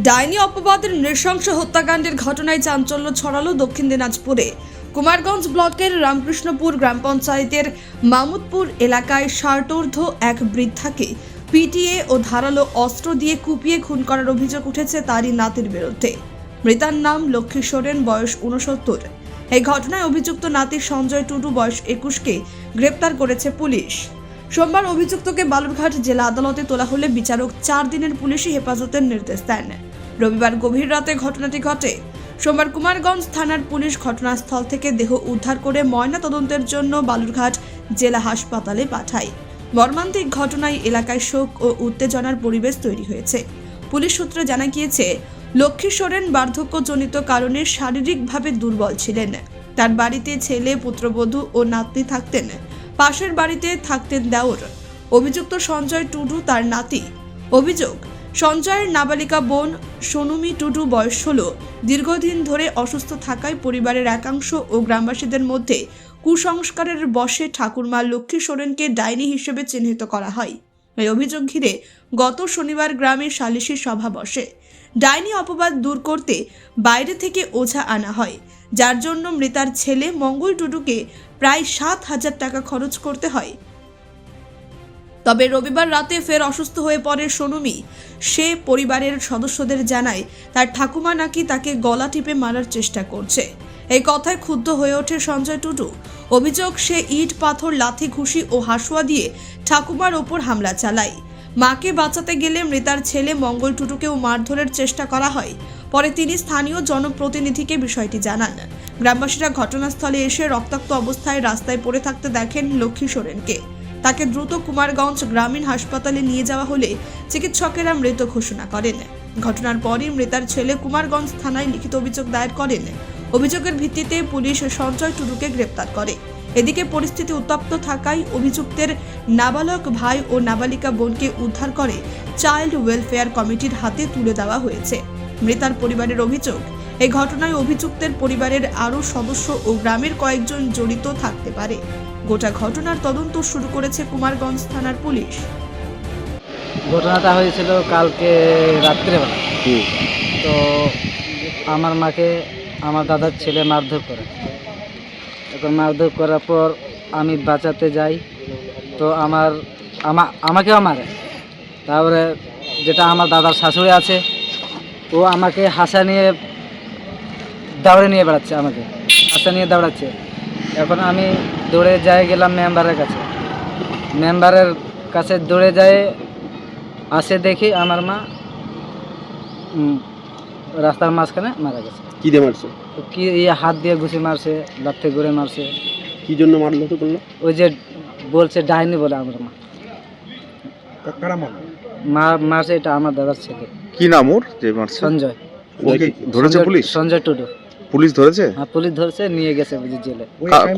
ডাইনি অপবাদের নৃশংস হত্যাকাণ্ডের ঘটনায় চাঞ্চল্য ছড়ালো দক্ষিণ দিনাজপুরে। কুমারগঞ্জ ব্লকের রামকৃষ্ণপুর গ্রাম পঞ্চায়েতের মামুদপুর এলাকায় ষাটোর্ধ্ব এক বৃদ্ধাকে পিটিয়ে ও ধারালো অস্ত্র দিয়ে কুপিয়ে খুন করার অভিযোগ উঠেছে তারই নাতির বিরুদ্ধে। মৃতার নাম লক্ষ্মী সোরেন, বয়স 69। এই ঘটনায় অভিযুক্ত নাতি সঞ্জয় টুডু, বয়স 21কে গ্রেপ্তার করেছে পুলিশ। সোমবার অভিযুক্তকে বালুরঘাট জেলা আদালতে তোলা হলে বিচারক 4 দিনের পুলিশি হেফাজতের নির্দেশ দেন। রবিবার গভীর রাতে ঘটনাটি ঘটে। সোমবার কুমারগঞ্জ থানার পুলিশ ঘটনাস্থল থেকে দেহ উদ্ধার করে ময়না তদন্তের জন্য বালুরঘাট জেলা হাসপাতালে পাঠায়। মর্মান্তিক ঘটনায় এলাকায় শোক ও উত্তেজনার পরিবেশ তৈরি হয়েছে। পুলিশ সূত্রে জানা গিয়েছে, লক্ষ্মী সোরেন বার্ধক্যজনিত কারণে শারীরিকভাবে দুর্বল ছিলেন। তার বাড়িতে ছেলে, পুত্রবধূ ও নাতনি থাকতেন। পাশের বাড়িতে থাকতেন দেওর। অভিযুক্ত সঞ্জয় টুডু তার নাতি। অভিযোগ, সঞ্জয়ের নাবালিকা বোন সোনুমি টুডু, বয়স 16, দীর্ঘদিন ধরে অসুস্থ থাকায় পরিবারের একাংশ ও গ্রামবাসীদের মধ্যে কুসংস্কারের বশে ঠাকুরমা লক্ষ্মী সোরেনকে ডাইনি হিসেবে চিহ্নিত করা হয়। এই অভিযোগ ঘিরে গত শনিবার গ্রামে সালিশি সভা বসে। ডাইনি অপবাদ দূর করতে বাইরে থেকে ওঝা আনা হয়, যার জন্য মৃতার ছেলে মঙ্গল টুডুকে প্রায় 7,000 টাকা খরচ করতে হয়। তবে রবিবার রাতে ফের অসুস্থ হয়ে পড়ে সোনুমি। সে পরিবারের সদস্যদের জানায় তার ঠাকুমা নাকি তাকে গলা টিপে মারার চেষ্টা করছে। এই কথায় ক্ষুব্ধ হয়ে ওঠে সঞ্জয় টুডু। অভিযোগ, সে ইট, পাথর, লাথি, ঘুষি ও হাসুয়া দিয়ে ঠাকুমার ওপর হামলা চালায়। মাকে বাঁচাতে গেলে মৃতার ছেলে মঙ্গল টুডুকেও মারধরের চেষ্টা করা হয়। পরে তিনি স্থানীয় জনপ্রতিনিধিকে বিষয়টি জানান। গ্রামবাসীরা ঘটনাস্থলে এসে রক্তাক্ত অবস্থায় রাস্তায় পড়ে থাকতে দেখেন লক্ষ্মী সোরেনকে। তাকে দ্রুত কুমারগঞ্জ গ্রামীণ হাসপাতালে নিয়ে যাওয়া হলে চিকিৎসকেরা মৃত ঘোষণা করেন। ঘটনার পরই মৃতার ছেলে কুমারগঞ্জ থানায় লিখিত অভিযোগ দায়ের করেন। অভিযোগের ভিত্তিতে পুলিশ সঞ্জয় টুডুকে গ্রেপ্তার করে। এদিকে পরিস্থিতি উত্তপ্ত থাকায় অভিযুক্তের নাবালক ভাই ও নাবালিকা বোনকে উদ্ধার করে চাইল্ড ওয়েলফেয়ার কমিটির হাতে তুলে দেওয়া হয়েছে। মৃতার পরিবারের অভিযোগ, এই ঘটনায় অভিযুক্তের পরিবারের আরও সদস্য ও গ্রামের কয়েকজন জড়িত থাকতে পারে। গোটা ঘটনার তদন্ত শুরু করেছে কুমারগঞ্জ থানার পুলিশ। ঘটনাটা হয়েছিল কালকে রাত্রেবেলা। তো আমার মাকে আমার দাদার ছেলে মারধর করে। এখন মারধর করার পর আমি বাঁচাতে যাই, তো আমাকেও মারে। তারপরে যেটা আমার দাদার শাশুড়ি আছে, ও আমাকে হাসা নিয়ে দাউড়ে নিয়ে বেড়াচ্ছে, আমাকে হাসা নিয়ে দাঁড়াচ্ছে। এখন আমি দৌড়ে গেলাম মেম্বারের কাছে দৌড়ে আসে দেখি আমার মা রাস্তার মাঝখানে মারা গেছে। কি দিয়ে মারছে? কি হাত দিয়ে ঘুষি মারছে, লাথি ঘুরে মারছে। কি জন্য মারলো তো বললো? ওই যে বলছে ডাইনি বলে আমার মা। কারা মারছে এটা আমার দাদার ছেলে। কি নাম ওর যে মারছে? সঞ্জয়। ওকে ধরেছে পুলিশ? সঞ্জয় টুডু। পুলিশ ধরেছে? হ্যাঁ, পুলিশ ধরেছে, নিয়ে গেছে জেলে।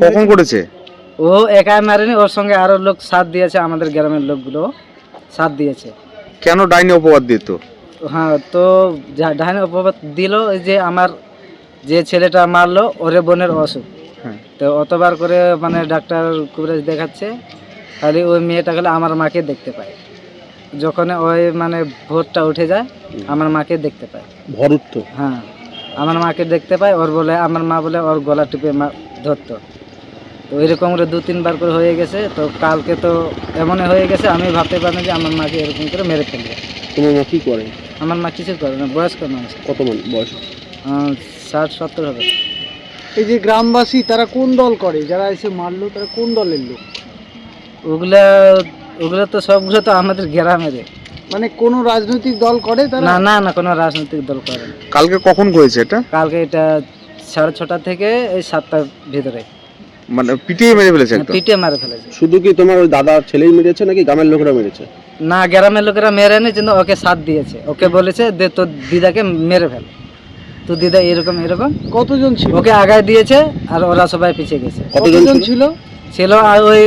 কখন করেছে? ও একাই মারেনি, ওর সঙ্গে আরো লোক সাথ দিয়েছে, আমাদের গ্রামের লোকগুলো সাথ দিয়েছে। কেন ডাইনি অপবাদ দিত? হ্যাঁ, তো ডাইনি অপবাদ দিল যে আমার যে ছেলেটা মারলো ওরে বোনের অসুখ। হ্যাঁ, তো অতবার করে মানে ডাক্তার কবিরাজ দেখাচ্ছে, খালি ওই মেয়েটা গেলে আমার মাকে দেখতে পায়। যখন ওই মানে ভোরটা উঠে যায় আমার মাকে দেখতে পায়। ভোর উঠতো? হ্যাঁ, আমার মাকে দেখতে পায়। ওর বলে আমার মা বলে ওর গলা টিপে ধরতো। তো এরকম করে 2-3 বার করে হয়ে গেছে। তো কালকে তো এমনই হয়ে গেছে, আমি ভাবতে পারিনি যে আমার মাকে এরকম করে মেরে ফেলবে। তোমার মা কি করে? আমার মা কিছু করে না, বয়স্ক মানুষ। কত বয়স? 60-70 হবে। এই যে গ্রামবাসী তারা কোন দল করে, যারা এসে মারলো তারা কোন দলের লোক? ওগুলো তো সবগুলো তো আমাদের গ্রামের। মানে কোন রাজনৈতিক দল করে তারা? না, কোনো রাজনৈতিক দল করে না। কালকে কখন করেছে এটা? কালকে এটা 6:30 থেকে এই 7টার ভিতরে। মানে পিটিয়ে মেরে ফেলেছে? পিটিয়ে মারে ফেলেছে। শুধু কি তোমার ওই দাদার ছেলেই মেরেছে নাকি গ্রামের লোকেরা মেরেছে? না, গ্রামের লোকেরা মেরেনি, কিন্তু ওকে সাথ দিয়েছে। ওকে বলেছে যে তোর দিদাকে মেরে ফেল, তো দিদা এরকম। কতজন ছিল? ওকে আগায় দিয়েছে আর ওরা সবাই পিছিয়ে গেছে। কতজন ছিল? আর ওই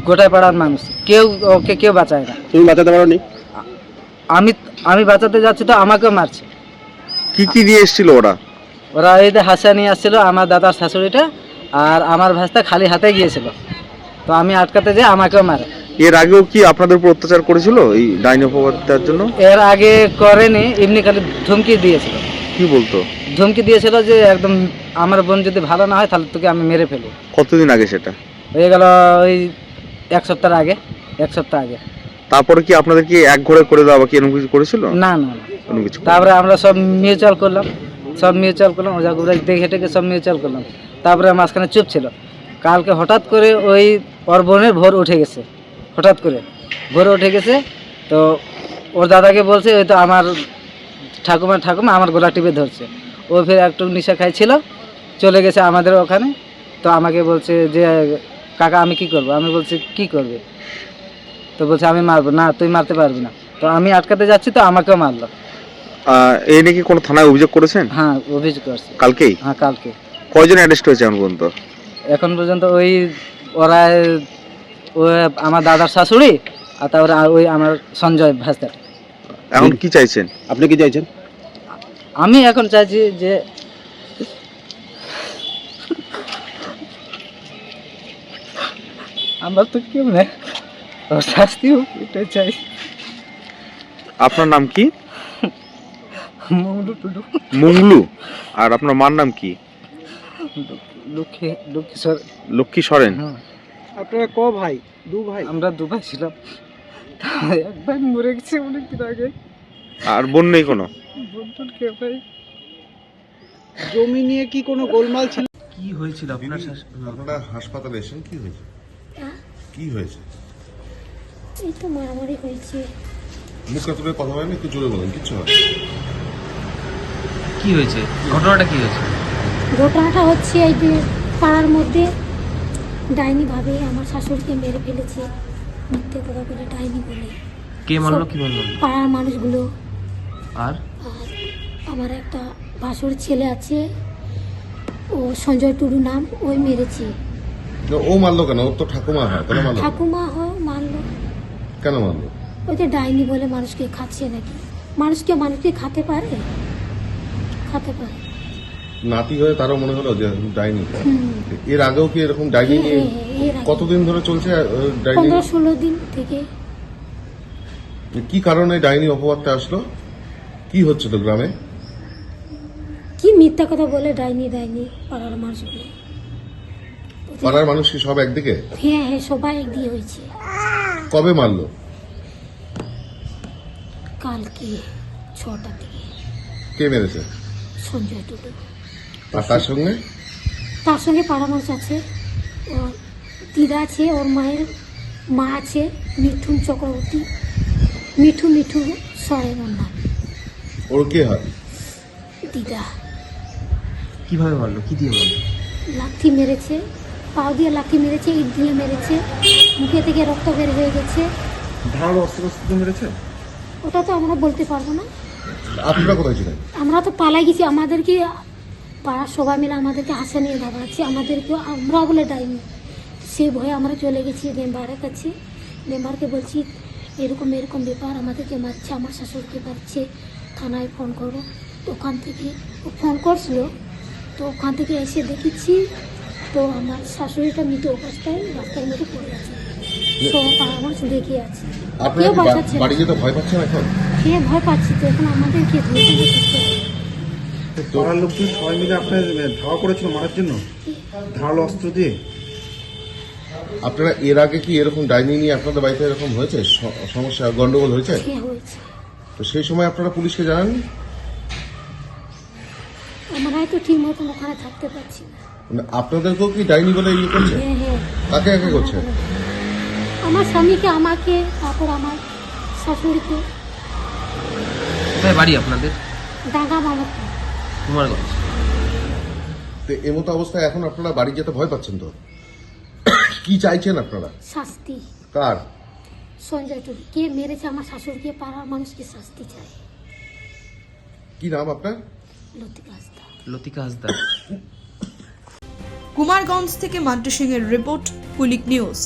গোটায় পাড়ার মানুষ, কেউ বাঁচায় না। তুমি বাঁচাতে পারোনি? আমি বাঁচাতে যাচ্ছি তো আমাকেও মারছে। কি নিয়ে এসেছিল ওরা? এই যে হাসা নিয়ে আসছিল আমার দাদার শাশুড়িটা, আর আমার ভাস্তা খালি হাতে গিয়েছিল। তো আমি আটকাতে যাই, আমাকেও মারে। এর আগেও কি আপনাদের উপর অত্যাচার করেছিল এই ডাইনি অপবাদ দেওয়ার জন্য? এর আগে করেনি, এমনি খালি ধমকি দিয়েছিল। কি বলতো? ধমকি দিয়েছিল যে একদম আমার বোন যদি ভালো না হয় তাহলে তোকে আমি মেরে ফেলবো। কতদিন আগে সেটা? হয়ে গেল ওই এক সপ্তাহ আগে। তারপরে কি আপনাদের কি এক ঘরে করে দেওয়া বা কি এরকম কিছু করেছিল? না না না, কোনো কিছু তারপরে আমরা সব মিউচুয়াল করলাম, ওজা গুজা দেখে টেকে সব মিউচুয়াল করলাম। তারপরে মাঝখানে চুপ ছিল। কালকে হঠাৎ করে ওই ওর বোনের ভোর উঠে গেছে, তো ওর দাদাকে বলছে ওই তো আমার ঠাকুমা আমার গলা টিপে ধরছে। ও ফের একটু নেশা খাইছিল, চলে গেছে আমাদের ওখানে। তো আমাকে বলছে যে কাকা আমি কি করব? আমি বলছি কি করবে? তো বলছে আমি মারবো না, তুই মারতে পারবি না। তো আমি আটকাতে যাচ্ছি, তো আমাকেও মারলো। এই নাকি কোনো থানায় অভিযোগ করেছেন? হ্যাঁ, অভিযোগ করছে। কালকেই? হ্যাঁ, কালকে। কয়জন অ্যারেস্ট হয়েছে এখন পর্যন্ত? ওই ওরা আমার দাদার শাশুড়ি আর তারপরে ওই আমার সঞ্জয় ভাস্তার। এখন কি চাইছেন? আপনি কি চাইছেন? আমি এখন চাইছি যে আমার তো কেউ নেই, শাস্তি হোক এটাই চাই। আপনার নাম কি? মংলু টুডু। মুংলু। আর আপনার মার নাম কি? লক্ষ্মী সরেন। আপনারা ক ভাই? দু ভাই? আমরা দু ভাই ছিলাম, এক ভাই মরে গেছে অনেকদিন আগে। আর বোন নেই কোনো? ভাই জমি নিয়ে কি কোনো গোলমাল ছিল? কি হয়েছিল আপনার? আপনারা হাসপাতালে এসেছেন, কি হয়েছে? কি হয়েছে? এই তো মারামারি হয়েছে। মুখে তুলে কথা বলেন, একটু জোরে বলেন। কিচ্ছু হয় কি হয়েছে? ঘটনাটা কি হয়েছে? ঘটনাটা হচ্ছে এই যে পাড়ার মধ্যে ডাইনি ভাবে আমার শাশুড়িকে মেরে ফেলেছে, মিথ্যে কথা বলে ডাইনি বলে। কে মারলো, কি মারলো? পাড়ার মানুষগুলো। আর আর আমার একটা ভাসুর ছেলে আছে, ও সঞ্জয় টুডু নাম, ওই মেরেছে। ও মারলো কেন? ওর তো ঠাকুমা হয়, কেন মারলো? ঠাকুমা মারলো। কেন মারলো? ওই যে ডাইনি বলে মানুষকে খাচ্ছে নাকি। মানুষকে খেতে পারে? নাতি হয়ে তারও মনে হলো যে ডাইনি। এর আগেও কি এরকম ডাইনি নিয়ে কতদিন ধরে চলছে ডাইনি? 15-16 দিন থেকে। কি কারণে ডাইনি অপবাদটা আসলো? কি হচ্ছে তো গ্রামে? কি মিথ্যা কথা বলে ডাইনি পাড়ার মানুষগুলো। পাড়ার মানুষ কি সব একদিকে? হ্যাঁ, সবাই একদিকে হয়েছে। কবে মারলো? কালকে 6টা থেকে। কে মেরেছে? সঞ্জয় টুডু। আর তার সঙ্গে পাড়া মানুষ আছে, ওর দিদা আছে, ওর মায়ের মা আছে মিঠুন চক্রবর্তী, মিঠু সরেন ওর নাম। ওর কে হয়? দিদা। কিভাবে মারলো, কি দিয়ে মারলো? লাঠি মেরেছে, পাও দিয়ে লাঠি মেরেছে, ইট দিয়ে মেরেছে, মুখে থেকে রক্ত বের হয়ে গেছে। ধারালো অস্ত্র মেরেছে? ওটা তো আমরা বলতে পারবো না। আপনারা কোথায় ছিলেন? আমরা তো পালাই গেছি, আমাদেরকে পাড়ার সবাই মিলে আমাদেরকে হাসে নিয়ে দাঁড়াচ্ছে, আমাদেরকে আমরা বলে ডাইনি। সে ভয়ে আমরা চলে গেছি মেম্বারের কাছে। মেম্বারকে বলছি এরকম ব্যাপার, আমাদেরকে মারছে, আমার শাশুড়িকে মারছে, থানায় ফোন করো। তো ওখান থেকে ও ফোন করছিল, তো ওখান থেকে এসে দেখেছি তো আমার শাশুড়িটা মৃত অবস্থায় রাস্তার মধ্যে পড়ে আছে। তো পাড়ার মানুষ দেখে আছে। আপনারা কেউ বাঁচাচ্ছে না। বাড়ি যেতে ভয় পাচ্ছেন এখন? কে ভয় পাচ্ছি তো এখন আমাদেরকে পাড়ার লোকজন সবাই মিলে আপনার ধাওয়া করেছিল মারার জন্য ধারালো অস্ত্র দিয়ে। আপনারা এর আগে কি এরকম ডাইনি নিয়ে আপনাদের বাড়িতে এরকম হয়েছে, সমস্যা গন্ডগোল হয়েছে? তো সেই সময় আপনারা পুলিশকে জানাননি? আমরা তো ঠিক মতন ওখানে থাকতে পারছি না। মানে আপনাদেরকেও কি ডাইনি বলে ইয়ে করছে? হ্যাঁ। কাকে করছে? আমার স্বামীকে, আমাকে, তারপর আমার শাশুড়িকে। কোথায় বাড়ি আপনাদের? ডাঙ্গা মামাকে। কুমারগঞ্জ। তো এমতো অবস্থায় এখন আপনারা বাড়ি যেতে ভয় পাচ্ছেন তো? কি চাইছেন আপনারা? শাস্তি। কার? সঞ্জয় টুডু কে মেরেছে আমার শাশুড়িকে, পাড়ার মানুষকে শাস্তি চাই। কি নাম আপনার? লতিকা হাসদা। কুমারগঞ্জ থেকে মান্টু সিং এর রিপোর্ট, কুলিক নিউজ।